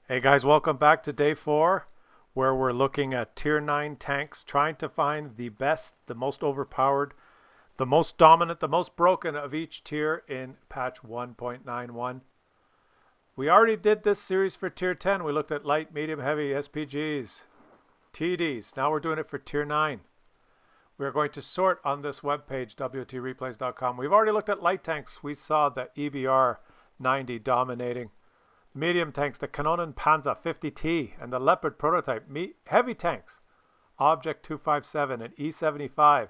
Hey guys, welcome back to day 4 where we're looking at tier 9 tanks, trying to find the best, the most overpowered, the most dominant, the most broken of each tier in patch 1.91. We already did this series for tier 10. We looked at light, medium, heavy, SPGs, TDs. Now we're doing it for tier 9. We're going to sort on this webpage, WOTreplays.com. We've already looked at light tanks. We saw the EBR 90 dominating. Medium tanks, the Kanonen Panzer 50T and the Leopard prototype. Heavy tanks, Object 257 and E75.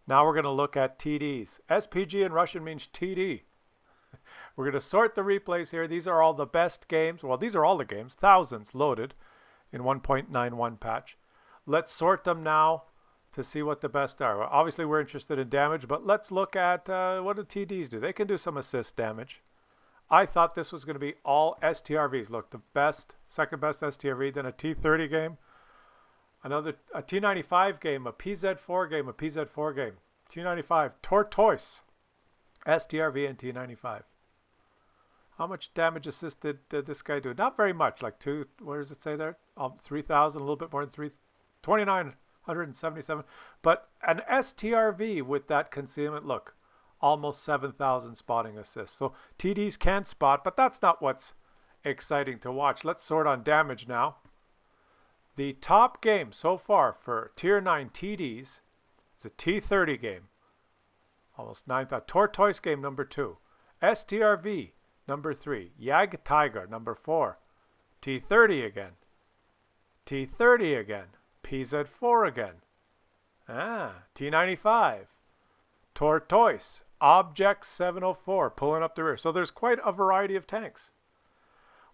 Now we're going to look at TDs. SPG in Russian means TD. We're going to sort the replays here. These are all the best games. Well, these are all the games, thousands loaded in 1.91 patch. Let's sort them now to see what the best are. Well, obviously, we're interested in damage, but let's look at what do TDs do. They can do some assist damage. I thought this was going to be all STRVs. Look, the best, second best STRV, then a T30 game, a T95 game, a PZ4 game, a PZ4 game, T95, Tortoise, STRV and T95. How much damage assist did this guy do? Not very much, like what does it say there? 3,000, a little bit more than 2,977. But an STRV with that concealment, look, almost 7,000 spotting assists. So TDs can spot, but that's not what's exciting to watch. Let's sort on damage now. The top game so far for tier 9 TDs is a T30 game. Almost 9,000. Tortoise game number 2. STRV number 3. Jag Tiger number 4. T30 again. T30 again. PZ4 again. T95. Tortoise. Object 704 pulling up the rear. So there's quite a variety of tanks,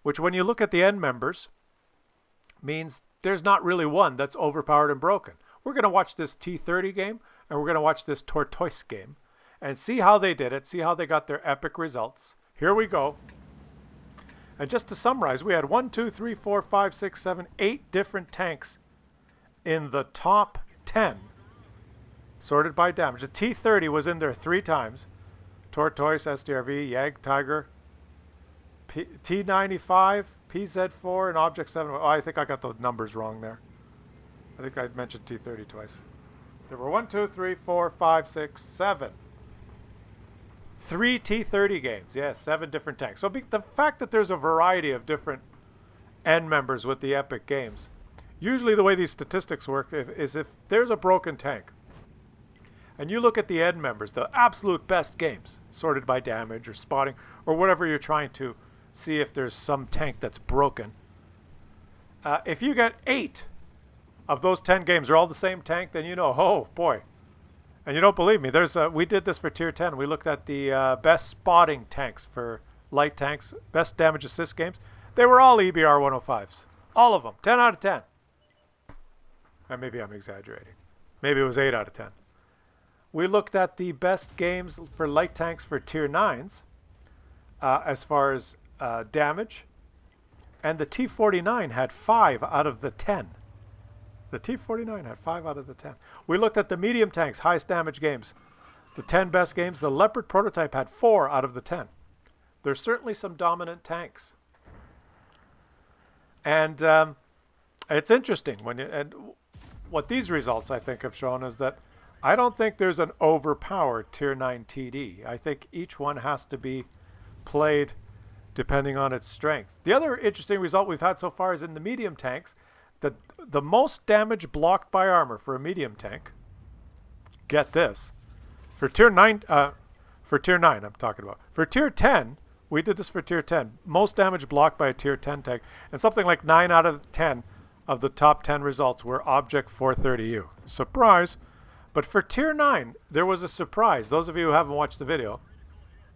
which when you look at the end members means there's not really one that's overpowered and broken. We're going to watch this T30 game and we're going to watch this Tortoise game and see how they did it, see how they got their epic results. Here we go. And just to summarize, we had 1, 2, 3, 4, 5, 6, 7, 8 different tanks in the top 10. Sorted by damage. The T30 was in there 3 times. Tortoise, STRV, Jag, Tiger, T95, PZ4, and Object 7. Oh, I think I got the numbers wrong there. I think I mentioned T30 twice. There were 1, 2, 3, 4, 5, 6, 7. 3 T30 games. Yes, 7 different tanks. So the fact that there's a variety of different end members with the epic games. Usually the way these statistics work is if there's a broken tank, and you look at the end members, the absolute best games, sorted by damage or spotting or whatever you're trying to see if there's some tank that's broken. If you get 8 of those 10 games are all the same tank, then you know, oh boy. And you don't believe me. We did this for tier 10. We looked at the best spotting tanks for light tanks, best damage assist games. They were all EBR 105s. All of them. 10 out of 10. Or maybe I'm exaggerating. Maybe it was 8 out of 10. We looked at the best games for light tanks for tier 9s as far as damage. And the T49 had 5 out of the 10. The T49 had 5 out of the 10. We looked at the medium tanks, highest damage games. The 10 best games, the Leopard prototype had 4 out of the 10. There's certainly some dominant tanks. And it's interesting. And what these results, I think, have shown is that I don't think there's an overpowered tier 9 TD. I think each one has to be played depending on its strength. The other interesting result we've had so far is in the medium tanks, that the most damage blocked by armor for a medium tank, get this, for tier 9 I'm talking about. For tier 10, we did this for tier 10, most damage blocked by a tier 10 tank, and something like 9 out of 10 of the top 10 results were Object 430U. Surprise! But for tier 9, there was a surprise. Those of you who haven't watched the video,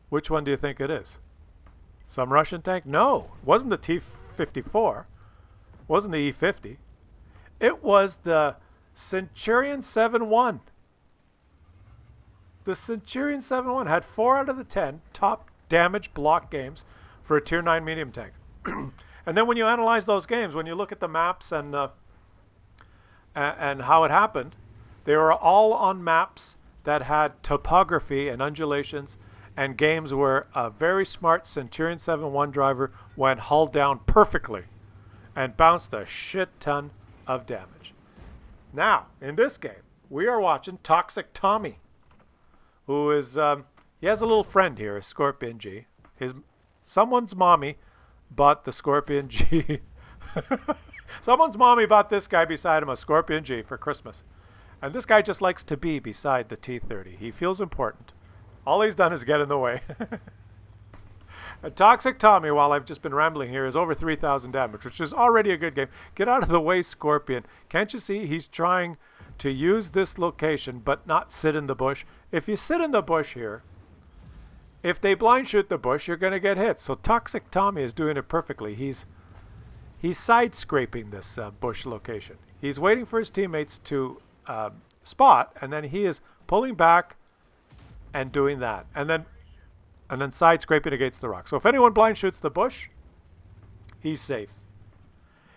which one do you think it is? Some Russian tank? No, it wasn't the T-54. It wasn't the E-50. It was the Centurion 7-1. The Centurion 7-1 had 4 out of the 10 top damage block games for a tier 9 medium tank. And then when you analyze those games, when you look at the maps and how it happened, they were all on maps that had topography and undulations and games where a very smart Centurion 7-1 driver went hull down perfectly and bounced a shit ton of damage. Now, in this game, we are watching Toxic Tommy, who is, he has a little friend here, a Scorpion G. Someone's mommy bought the Scorpion G. Someone's mommy bought this guy beside him a Scorpion G for Christmas. And this guy just likes to be beside the T-30. He feels important. All he's done is get in the way. A Toxic Tommy, while I've just been rambling here, is over 3,000 damage, which is already a good game. Get out of the way, Scorpion. Can't you see he's trying to use this location but not sit in the bush? If you sit in the bush here, if they blind shoot the bush, you're going to get hit. So Toxic Tommy is doing it perfectly. He's side scraping this bush location. He's waiting for his teammates to spot, and then he is pulling back and doing that. And then side scraping against the rock. So if anyone blind shoots the bush, he's safe.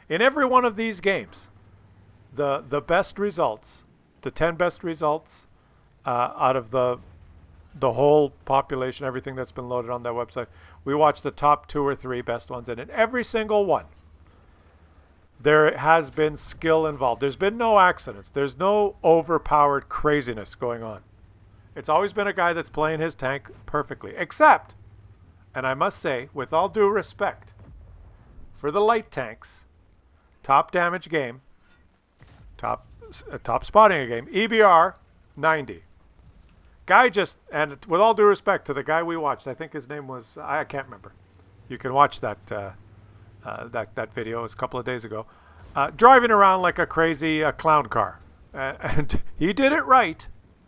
In every one of these games, the best results, the 10 best results out of the whole population, everything that's been loaded on that website, we watch the top 2 or 3 best ones. And in every single one, there has been skill involved. There's been no accidents. There's no overpowered craziness going on. It's always been a guy that's playing his tank perfectly. Except, and I must say, with all due respect, for the light tanks, top damage game, top spotting a game, EBR 90. Guy just, and with all due respect to the guy we watched, I think his name was, I can't remember. You can watch that that video. It was a couple of days ago. Driving around like a crazy clown car. And he did it right.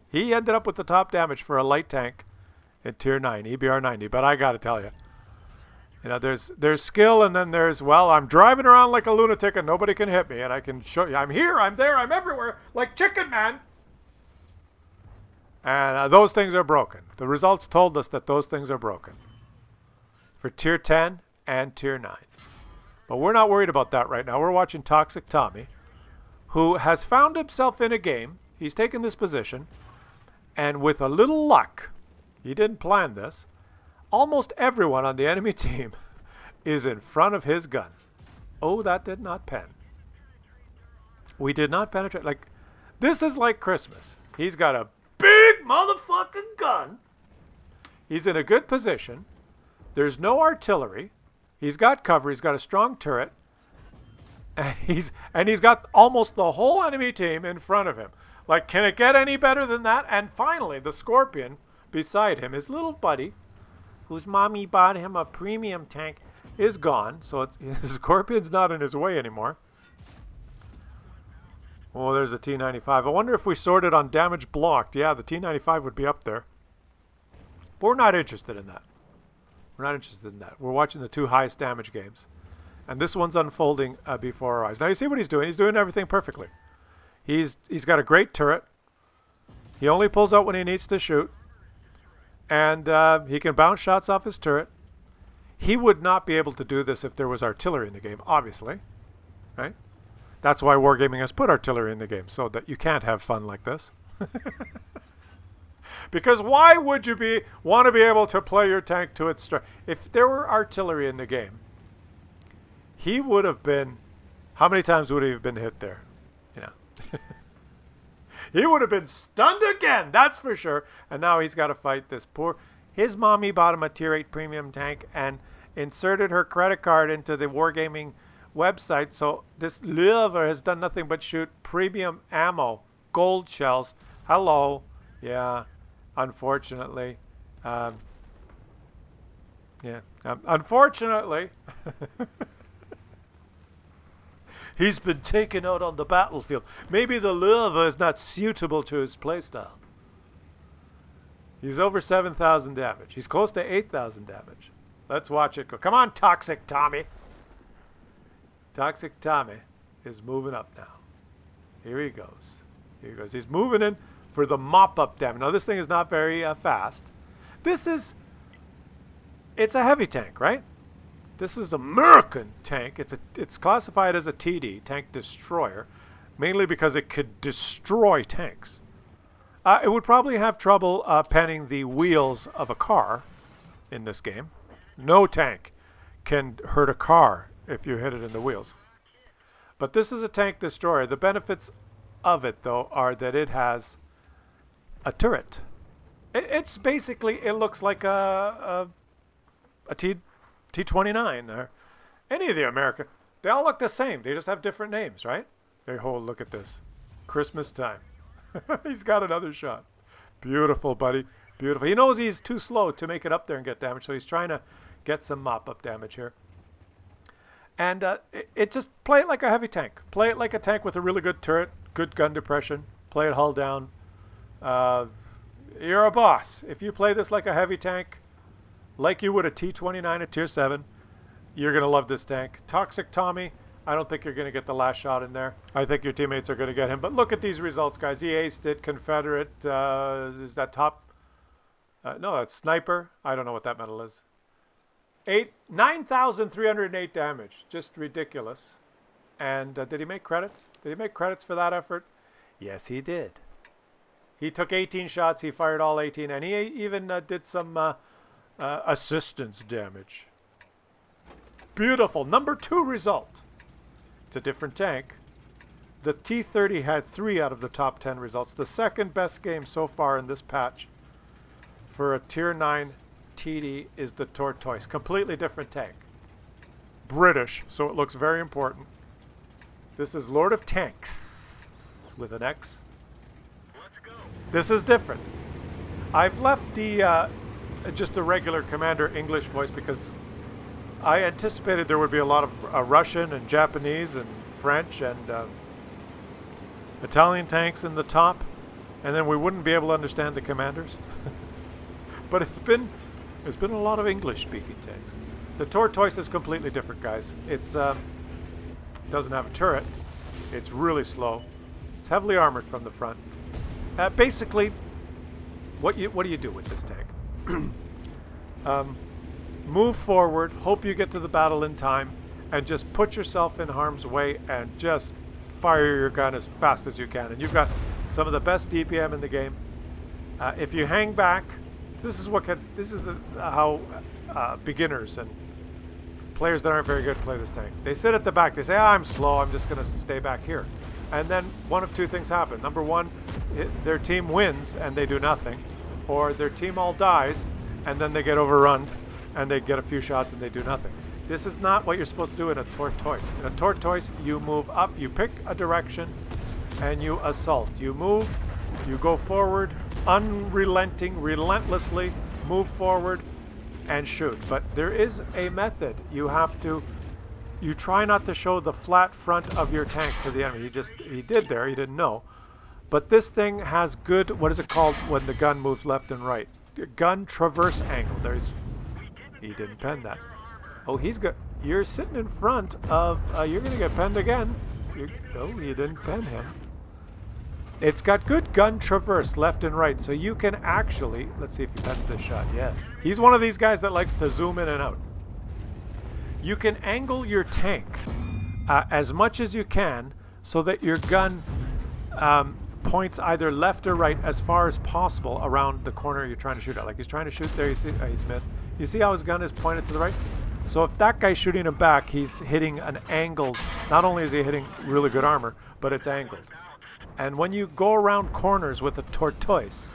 He ended up with the top damage for a light tank at tier 9, EBR 90. But I got to tell you, there's skill, and then there's, well, I'm driving around like a lunatic and nobody can hit me, and I can show you I'm here, I'm there, I'm everywhere, like Chicken Man. And those things are broken. The results told us that those things are broken for tier 10 and tier 9. But we're not worried about that right now. We're watching Toxic Tommy, who has found himself in a game. He's taken this position, and with a little luck, he didn't plan this, almost everyone on the enemy team is in front of his gun. Oh, that did not pen. We did not penetrate. Like, this is like Christmas. He's got a big motherfucking gun. He's in a good position. There's no artillery. He's got cover. He's got a strong turret. And he's got almost the whole enemy team in front of him. Like, can it get any better than that? And finally, the Scorpion beside him, his little buddy, whose mommy bought him a premium tank, is gone. So the Scorpion's not in his way anymore. Oh, there's a T95. I wonder if we sorted on damage blocked. Yeah, the T95 would be up there. But we're not interested in that. We're not interested in that. We're watching the 2 highest damage games. And this one's unfolding before our eyes. Now, you see what he's doing? He's doing everything perfectly. He's got a great turret. He only pulls out when he needs to shoot. And he can bounce shots off his turret. He would not be able to do this if there was artillery in the game, obviously. Right? That's why Wargaming has put artillery in the game, so that you can't have fun like this. Because why would you want to be able to play your tank to its strength? If there were artillery in the game, he would have been, how many times would he have been hit there? He would have been stunned again, that's for sure. And now he's got to fight this his mommy bought him a tier 8 premium tank and inserted her credit card into the Wargaming website. So this liver has done nothing but shoot premium ammo, gold shells. Hello. Yeah, unfortunately. Unfortunately. He's been taken out on the battlefield. Maybe the lava is not suitable to his playstyle. He's over 7,000 damage. He's close to 8,000 damage. Let's watch it go. Come on, Toxic Tommy. Toxic Tommy is moving up now. Here he goes. Here he goes. He's moving in for the mop-up damage. Now, this thing is not very fast. It's a heavy tank, right? This is the American tank. It's classified as a TD, tank destroyer, mainly because it could destroy tanks. It would probably have trouble penning the wheels of a car in this game. No tank can hurt a car if you hit it in the wheels. But this is a tank destroyer. The benefits of it, though, are that it has a turret. It's basically, it looks like a T-29 or any of the American. They all look the same. They just have different names, right? Look at this. Christmas time. He's got another shot. Beautiful, buddy. Beautiful. He knows he's too slow to make it up there and get damage, so he's trying to get some mop-up damage here. And it just play it like a heavy tank. Play it like a tank with a really good turret, good gun depression. Play it hull down. You're a boss. If you play this like a heavy tank, like you would a T-29 at Tier 7, you're going to love this tank. Toxic Tommy, I don't think you're going to get the last shot in there. I think your teammates are going to get him. But look at these results, guys. He aced it. Confederate. Is that top? No, that's Sniper. I don't know what that medal is. 9,308 damage. Just ridiculous. And did he make credits? Did he make credits for that effort? Yes, he did. He took 18 shots. He fired all 18. And he even did some assistance damage. Beautiful. Number 2 result. It's a different tank. The T-30 had 3 out of the top 10 results. The second best game so far in this patch for a Tier 9 TD is the Tortoise. Completely different tank. British, so it looks very important. This is Lord of Tanks with an X. Let's go. This is different. I've left the just a regular Commander English voice because I anticipated there would be a lot of Russian and Japanese and French and Italian tanks in the top, and then we wouldn't be able to understand the commanders. But it's been a lot of English-speaking tanks. The Tortoise is completely different, guys. It's doesn't have a turret. It's really slow. It's heavily armored from the front. Basically, what do you do with this tank? Move forward, hope you get to the battle in time, and just put yourself in harm's way and just fire your gun as fast as you can. And you've got some of the best DPM in the game. If you hang back, this is how beginners and players that aren't very good play this tank. They sit at the back. They say, I'm slow. I'm just going to stay back here. And then one of two things happen. Number one, their team wins and they do nothing. Or their team all dies and then they get overrun and they get a few shots and they do nothing. This is not what you're supposed to do in a Tortoise. In a Tortoise, you move up, you pick a direction, and you assault. You move, you go forward, unrelenting, relentlessly, move forward, and shoot. But there is a method. You try not to show the flat front of your tank to the enemy. He did there, he didn't know. But this thing has good, what is it called when the gun moves left and right? Gun traverse angle. He didn't pen that. Oh, he's good. You're sitting in front of, you're going to get penned again. Oh, you didn't pen him. It's got good gun traverse left and right, so you can actually, let's see if he pens this shot. Yes. He's one of these guys that likes to zoom in and out. You can angle your tank as much as you can so that your gun points either left or right as far as possible around the corner you're trying to shoot at. Like he's trying to shoot there, you see, he's missed. You see how his gun is pointed to the right? So if that guy's shooting him back, he's hitting an angled, not only is he hitting really good armor, but it's angled. And when you go around corners with a Tortoise,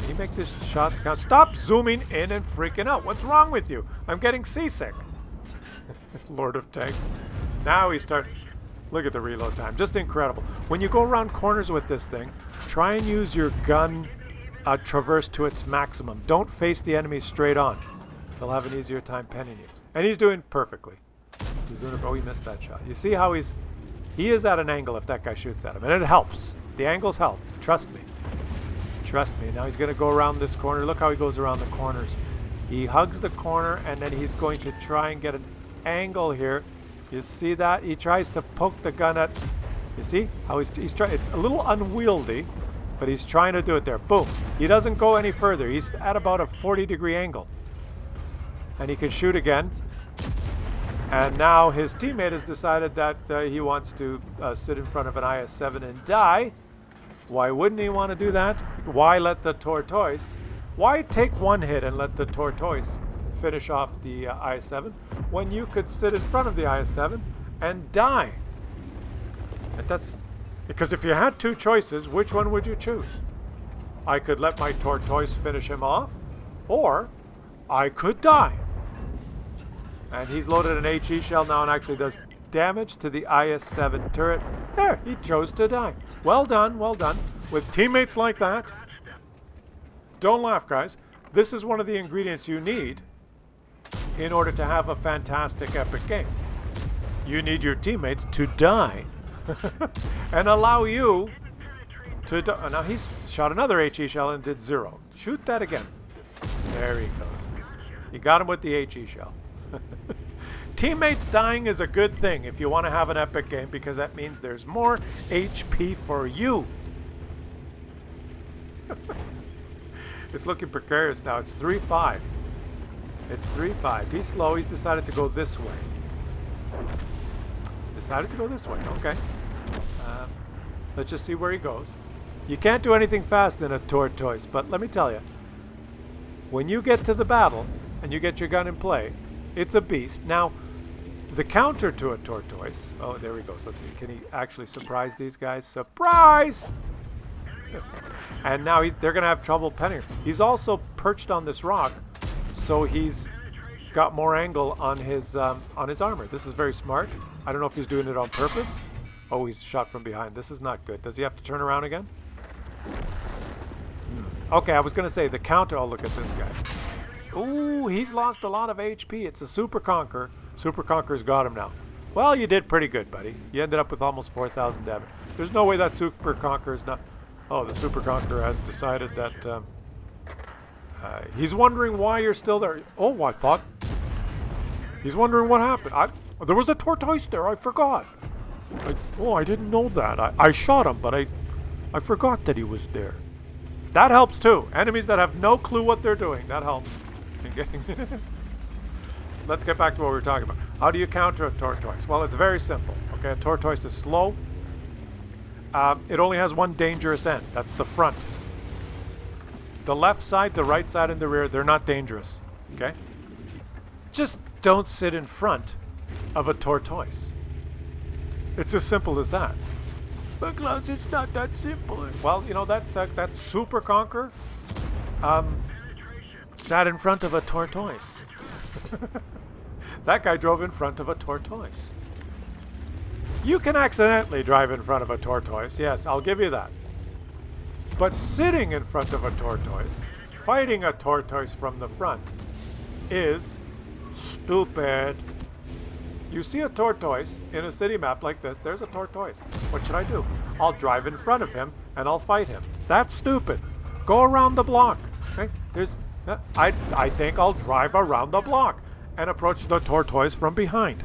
you make these shots count. Stop zooming in and freaking out. What's wrong with you? I'm getting seasick. Lord of Tanks. Now he starts. Look at the reload time. Just incredible. When you go around corners with this thing, try and use your gun traverse to its maximum. Don't face the enemy straight on. They'll have an easier time penning you. And he's doing perfectly. He's doing it. Oh, he missed that shot. You see how he is at an angle if that guy shoots at him. And it helps. The angles help. Trust me. Trust me. Now he's going to go around this corner. Look how he goes around the corners. He hugs the corner and then he's going to try and get an angle here. You see that? He tries to poke the gun at... You see how he's trying? It's a little unwieldy, but he's trying to do it there. Boom. He doesn't go any further. He's at about a 40-degree angle. And he can shoot again. And now his teammate has decided that he wants to sit in front of an IS-7 and die. Why wouldn't he want to do that? Why let the Tortoise... Why take one hit and let the Tortoise finish off the IS-7 when you could sit in front of the IS-7 and die? And that's because if you had two choices, which one would you choose? I could let my Tortoise finish him off, or I could die. And he's loaded an HE shell now and actually does damage to the IS-7 turret. There, he chose to die. Well done, well done. With teammates like that, don't laugh, guys. This is one of the ingredients you need in order to have a fantastic epic game. You need your teammates to die and allow you to die. Now he's shot another HE shell and did 0. Shoot that again. There he goes. You got him with the HE shell. Teammates dying is a good thing if you want to have an epic game, because that means there's more HP for you. It's looking precarious now. It's 3-5. It's 3-5. He's slow. He's decided to go this way. He's decided to go this way. Okay. Let's just see where he goes. You can't do anything fast in a Tortoise, but let me tell you, when you get to the battle and you get your gun in play, it's a beast. Now, the counter to a Tortoise... Oh, there he goes. Let's see. Can he actually surprise these guys? Surprise! And now they're going to have trouble penning him. He's also perched on this rock, so he's got more angle on his armor. This is very smart. I don't know if he's doing it on purpose. Oh, he's shot from behind. This is not good. Does he have to turn around again? Okay, I was going to say the counter. Oh, look at this guy. Ooh, he's lost a lot of HP. It's a Super Conqueror. Super Conqueror's got him now. Well, you did pretty good, buddy. You ended up with almost 4,000 damage. There's no way that Super Conqueror's not... Oh, the Super Conqueror has decided that... he's wondering why you're still there. Oh, I thought... He's wondering what happened. There was a Tortoise there. I forgot. I didn't know that. I shot him, but I forgot that he was there. That helps too. Enemies that have no clue what they're doing. That helps. Let's get back to what we were talking about. How do you counter a Tortoise? Well, it's very simple. Okay, a Tortoise is slow. It only has one dangerous end. That's the front. The left side, the right side, and the rear, they're not dangerous. Okay? Just don't sit in front of a Tortoise. It's as simple as that. But Claus, it's not that simple. Well, you know, that Super Conqueror sat in front of a Tortoise. That guy drove in front of a Tortoise. You can accidentally drive in front of a Tortoise. Yes, I'll give you that. But sitting in front of a Tortoise, fighting a Tortoise from the front, is stupid. You see a Tortoise in a city map like this, there's a Tortoise. What should I do? I'll drive in front of him and I'll fight him. That's stupid. Go around the block. Okay? I think I'll drive around the block and approach the Tortoise from behind.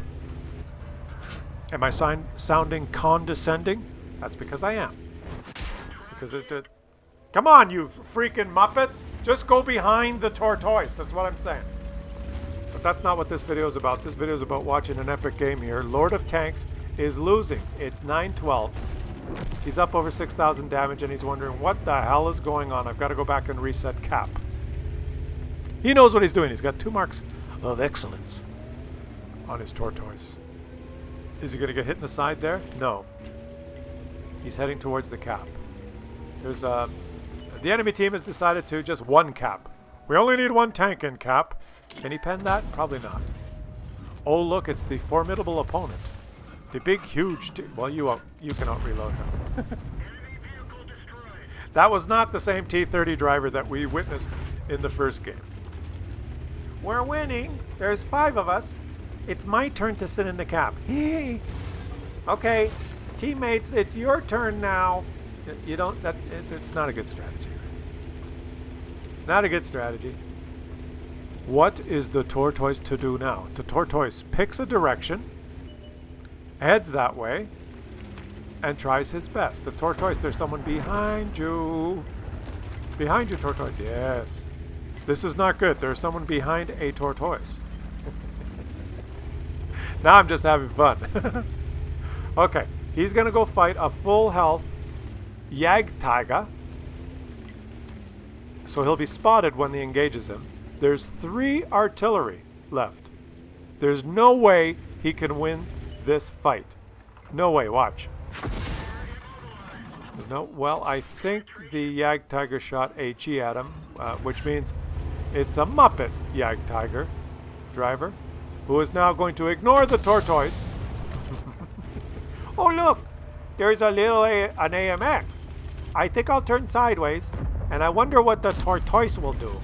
Am I sounding condescending? That's because I am. Because come on, you freaking Muppets! Just go behind the Tortoise. That's what I'm saying. But that's not what this video is about. This video is about watching an epic game here. Lord of Tanks is losing. It's 9-12. He's up over 6,000 damage and he's wondering what the hell is going on. I've got to go back and reset cap. He knows what he's doing. He's got 2 marks of excellence on his Tortoise. Is he going to get hit in the side there? No. He's heading towards the cap. There's the enemy team has decided to just 1 cap. We only need 1 tank in cap. Can he pen that? Probably not. Oh, look, it's the formidable opponent. The big, huge... Well, you cannot reload him. That was not the same T-30 driver that we witnessed in the first game. We're winning. There's 5 of us. It's my turn to sit in the cap. Okay, teammates, it's your turn now. You don't... It's not a good strategy. Not a good strategy. What is the Tortoise to do now? The Tortoise picks a direction, heads that way, and tries his best. The Tortoise, there's someone behind you. Behind you, Tortoise. Yes. This is not good. There's someone behind a Tortoise. Now I'm just having fun. Okay. He's going to go fight a full health Jagdtiger. So he'll be spotted when he engages him. There's 3 artillery left. There's no way he can win this fight. No way. Watch. No, well, I think the Yag Tiger shot HE at him, which means it's a Muppet Yag Tiger driver who is now going to ignore the Tortoise. Oh, look, there's a little an AMX. I think I'll turn sideways, and I wonder what the Tortoise will do.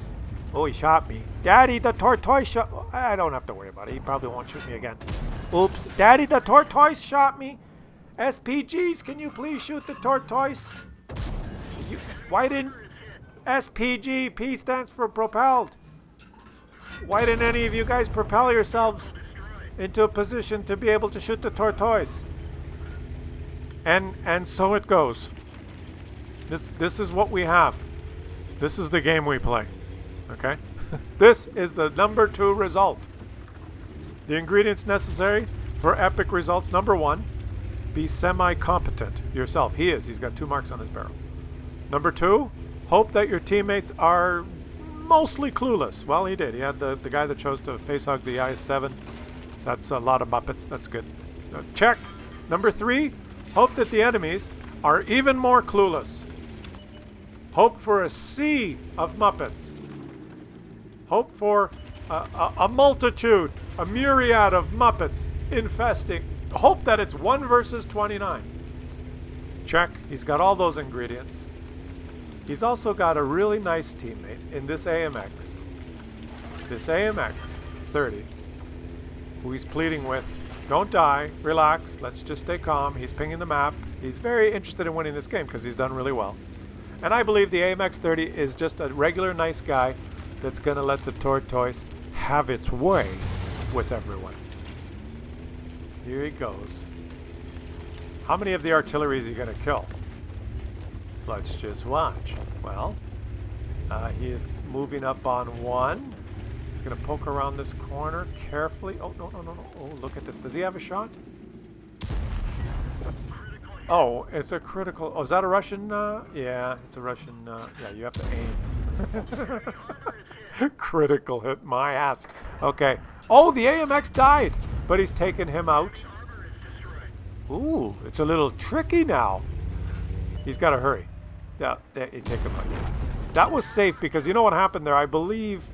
Oh, he shot me. Daddy, the Tortoise shot... I don't have to worry about it. He probably won't shoot me again. Oops. Daddy, the Tortoise shot me. SPGs, can you please shoot the Tortoise? Why didn't... SPG, P stands for propelled. Why didn't any of you guys propel yourselves into a position to be able to shoot the Tortoise? And so it goes. This is what we have. This is the game we play. Okay? This is the number 2 result. The ingredients necessary for epic results. Number 1, be semi-competent yourself. He is. He's got 2 marks on his barrel. Number 2, hope that your teammates are mostly clueless. Well, he did. He had the guy that chose to facehug the IS-7. So that's a lot of Muppets. That's good. Check. Number 3, hope that the enemies are even more clueless. Hope for a sea of Muppets. Hope for a multitude, a myriad of Muppets infesting. Hope that it's 1 versus 29. Check. He's got all those ingredients. He's also got a really nice teammate in this AMX. This AMX 30, who he's pleading with, don't die, relax, let's just stay calm. He's pinging the map. He's very interested in winning this game because he's done really well. And I believe the AMX 30 is just a regular nice guy that's going to let the Tortoise have its way with everyone. Here he goes. How many of the artillery is he going to kill? Let's just watch. Well, he is moving up on 1. He's going to poke around this corner carefully. Oh, no. Oh, look at this. Does he have a shot? Oh, it's a critical. Oh, is that a Russian? Yeah, it's a Russian. Yeah, you have to aim. Critical hit my ass. Okay. Oh, the AMX died, but he's taken him out. Ooh, it's a little tricky now. He's got to hurry. Yeah, you take him out. That was safe because you know what happened there? I believe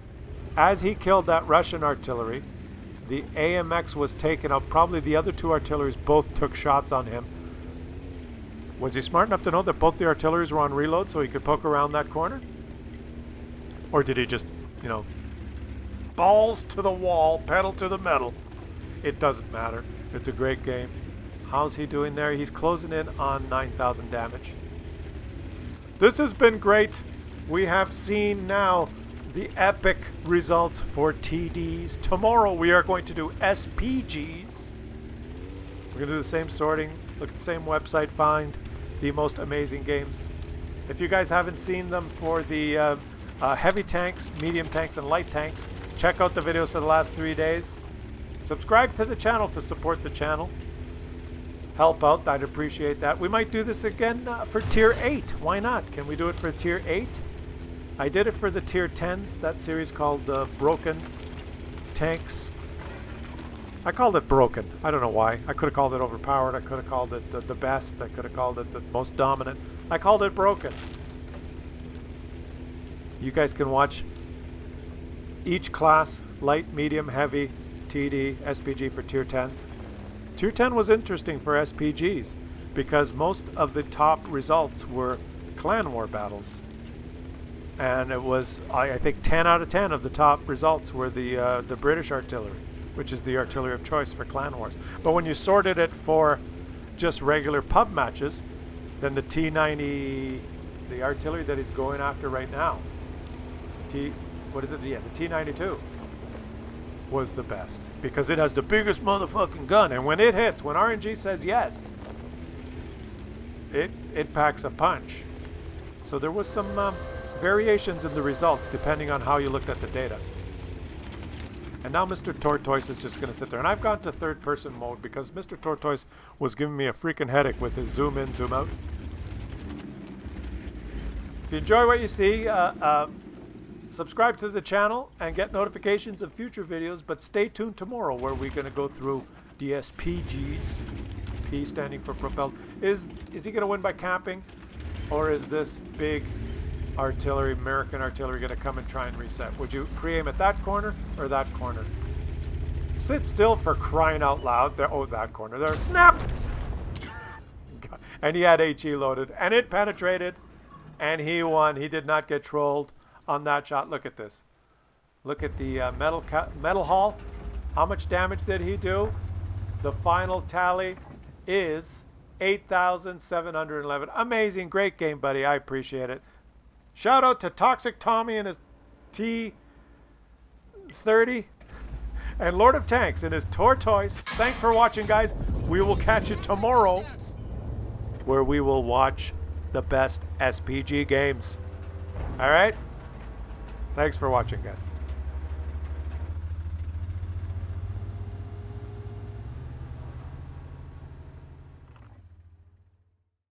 as he killed that Russian artillery, the AMX was taken out. Probably the other 2 artilleries both took shots on him. Was he smart enough to know that both the artilleries were on reload so he could poke around that corner? Or did he just, you know, balls to the wall, pedal to the metal? It doesn't matter. It's a great game. How's he doing there? He's closing in on 9,000 damage. This has been great. We have seen now the epic results for TDs. Tomorrow we are going to do SPGs. We're going to do the same sorting, look at the same website, find the most amazing games. If you guys haven't seen them for the heavy tanks, medium tanks, and light tanks, check out the videos for the last 3 days. Subscribe to the channel to support the channel. Help out, I'd appreciate that. We might do this again for Tier 8. Why not? Can we do it for Tier 8? I did it for the Tier 10s, that series called Broken Tanks. I called it Broken. I don't know why. I could have called it Overpowered. I could have called it the best. I could have called it the most dominant. I called it Broken. You guys can watch each class, light, medium, heavy, TD, SPG for Tier 10s. Tier 10 was interesting for SPGs because most of the top results were clan war battles. And it was, I think, 10 out of 10 of the top results were the British artillery, which is the artillery of choice for clan wars. But when you sorted it for just regular pub matches, then the T90, the artillery that he's going after right now, what is it? Yeah, the T92 was the best because it has the biggest motherfucking gun, and when it hits, when RNG says yes, it packs a punch. So there was some variations in the results depending on how you looked at the data. And now Mr. Tortoise is just going to sit there. And I've gone to third person mode because Mr. Tortoise was giving me a freaking headache with his zoom in, zoom out. If you enjoy what you see, subscribe to the channel and get notifications of future videos. But stay tuned tomorrow where we're going to go through the SPGs. P standing for propelled. Is he going to win by camping? Or is this big artillery, American artillery, going to come and try and reset? Would you pre-aim at that corner or that corner? Sit still, for crying out loud. There, oh, that corner there. Snap! And he had HE loaded. And it penetrated. And he won. He did not get trolled on that shot. Look at this. Look at the metal hull. How much damage did he do? The final tally is 8,711. Amazing. Great game, buddy. I appreciate it. Shout out to Toxic Tommy and his T30. And Lord of Tanks and his Tortoise. Thanks for watching, guys. We will catch you tomorrow, where we will watch the best SPG games. All right? Thanks for watching, guys.